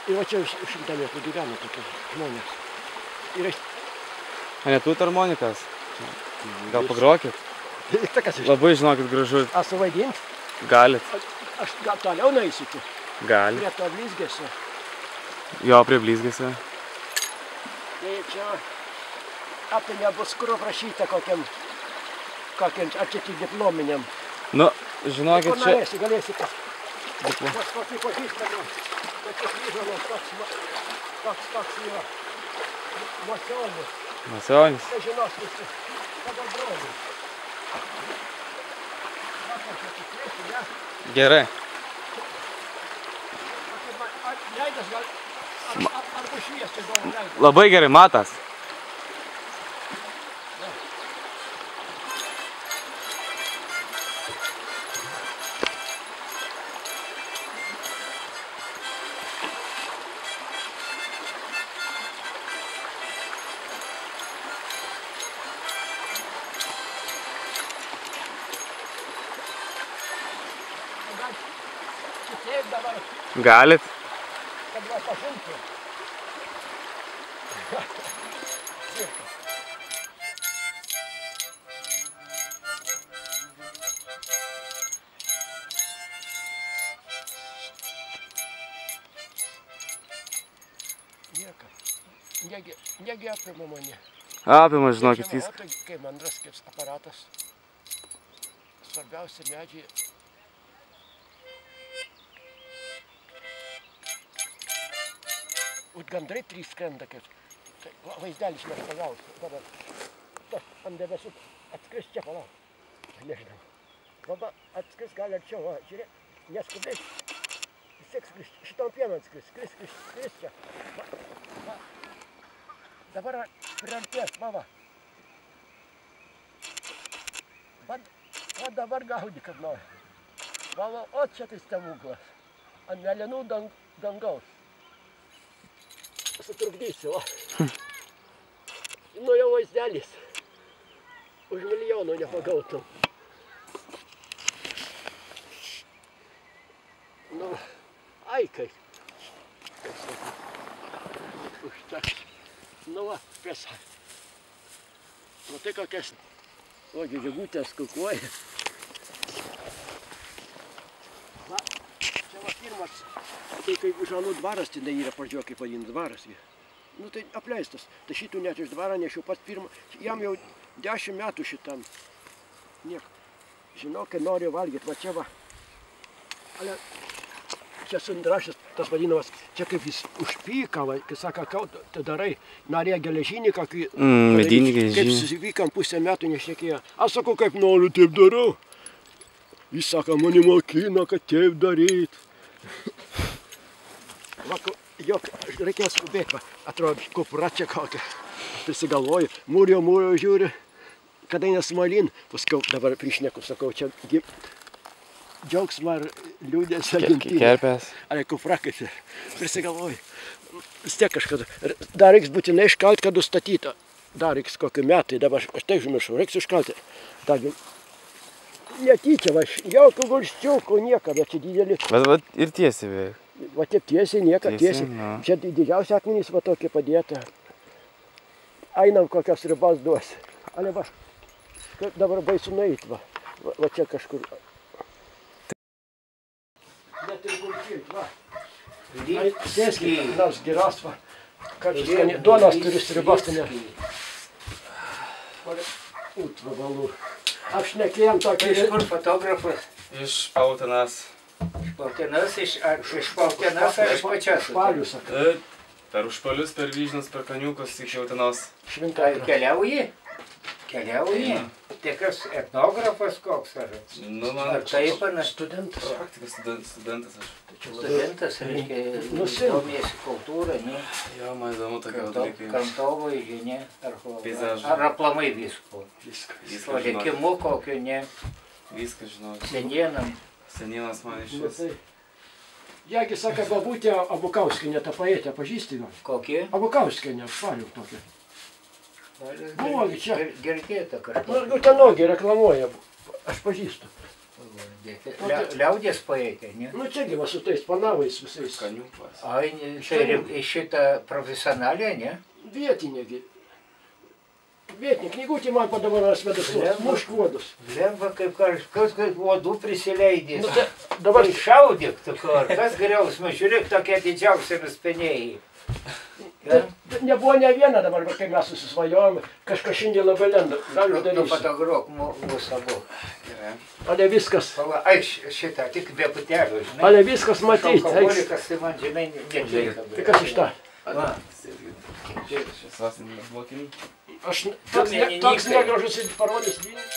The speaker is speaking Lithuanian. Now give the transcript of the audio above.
Ir va čia 100 metų gyvena tokie žmonės. A netut harmonikas? Gal pagrokit? Labai žinokit gražu. A suvaidint? Galit. Aš gal toliau nueisiu. Galit. Prie to blizgesio. Jo, prie blizgesio. Tai čia apie nebus kur aprašyta kokiam, ar čia tik diplominiam. Nu, žinokit čia... Kur norėsi, galėsi kažkokį pažįstamą. Tokius vyžalos toks yra. Masionis. Masionis. Tai žinos visi. Pagal brolius. Gerai. Leidas gal... Ar pašviesti gal leidas? Labai gerai, matas. Galit. Kad va pažintų. Nieka. Negi apima mane. Apima, žinokit, viską. Tai kaip mandras, kaip aparatas. Svarbiausia medžiai. Gandrai 3 skrenda, kaip vaizdelis mes pagausiu. Dabar ant debesų atskris čia palauk. Nežinau. Dabar atskris gali arčiau, va, žiūrėk, neskubiai. Vis tiek skris, šitom pieną atskris, skris čia. Va. Dabar priartės, mama. Va dabar gaudi, kad nori. Mama, o čia tai stebuklas. Ant mėlynų dangaus. Sutrukdysiu, o. Nu jau vaizdelis. Už milijonų nepagautum. Nu, ai kaip. Užteks. Nu va, pesa. Matai kokias, o gegutės kukuoja. Va, čia va pirmas. Tai kaip Žanų dvaras, tai yra pradžio, kaip vadinasi dvaras. Nu tai apleistas. Tai šitų net iš dvarą nešiau pats pirmą. Jam jau 10 metų šitam. Nieko. Žinau, kai noriu valgyti, va čia va. Ale čia sundrašęs, tas vadinamas, čia kaip jis užpyka, va, kai sako, tai darai, narė geležinį, kokį... Medinį geležinį. Kaip susivykam pusę metų nešnekėjo. Aš sakau, kaip noriu, taip darau. Jis sako, mane mokino, kad taip daryt. Va, jok, reikės skubėti, va, atrodo, kupra čia kokia. Prisigalvoju, mūrio žiūri, kada nesmalin, paskau dabar prišneku, sakau, čia džiaugsmą ar liūdės agentynė. Kerpės. Ar kupra kaip prisigalvoju. Vis tiek kažkada. Dar reiks būtinai iškalti, kad užstatyta. Dar reiks kokį metai, dabar aš tai užmiršau, reiks iškalti. Dargi, netyčia, va, jokių gulščiukų, nieko, bet čia didelį. Bet ir tiesiai beveik. Va taip tiesiai, nieko tiesiai. Čia didžiausia akmenys va tokie padėta. Einam kokias ribas duosi. Ale va, dabar baisu nueit, va. Va čia kažkur. Net ir gulčilt, va. Sėskit, nors geras, va. Kartais duonos turi ribas, tai ne. Út, vabalų. Apšnekėjom tokį... Iš kur fotografas? Iš Pautinas. Iš Pautinas, iš Pautinas ar iš pačios? Špalius, sakai. Per Užpalius, per Vyžnus, per Kaniukus iki Pautinos. Švintai. Keliauji? Keliauji? Tai kas, etnografas koks ar? Nu, Ar man taip, ar ne? Studentas. praktikas studentas aš. Studentas, reiškia, Nusim. domėsi kultūrą, ne? Jo, man įdomu tokie dalykai. Kantovai, žinė, Peizažai. ar aplamai visko. Viską. Viską O žinau. likimu kokio, ne? Viską žinau. Senienam. Senienas man iš Nu, vis. tai. Jagi sako, babutė Abukauskienė, tą poetę pažįsti gal? Kokie? Abukauskienė, švalių tokia. Buvo gi čia. Girdėta kartu. Nu, Utenogė reklamuoja, aš pažįstu. Liaudės poetė, ne? Nu, čia gyva su tais panavais visais. Skaniukas. Ai, tai šitą profesionalę, ne? Vietinėgi. Vietinė knygutė man padavano Svedaslaus, mušk uodus. Lemba kaip kažkas, kaip uodų prisileidės. Nu, tai dabar Tai šaudyk, tu kas griausmas, žiūrėk, tokie didžiausi nuspėnėjai. tai nebuvo ne viena dabar, kai mes susisvajojom, kažkas šiandien labai lenda. Gal Nu, uždarysiu. fotografuok mūsų abu. Gerai. Ale viskas, Pala, ai, šitą, tik be putelių, žinai. ale viskas matyti. Alkoholikas, tai man, žinai, netinka. Tai kas iš tą? Va. Šis vasaras blokim. Aš Du toks menininkai. negražus ir parodys Vilnius.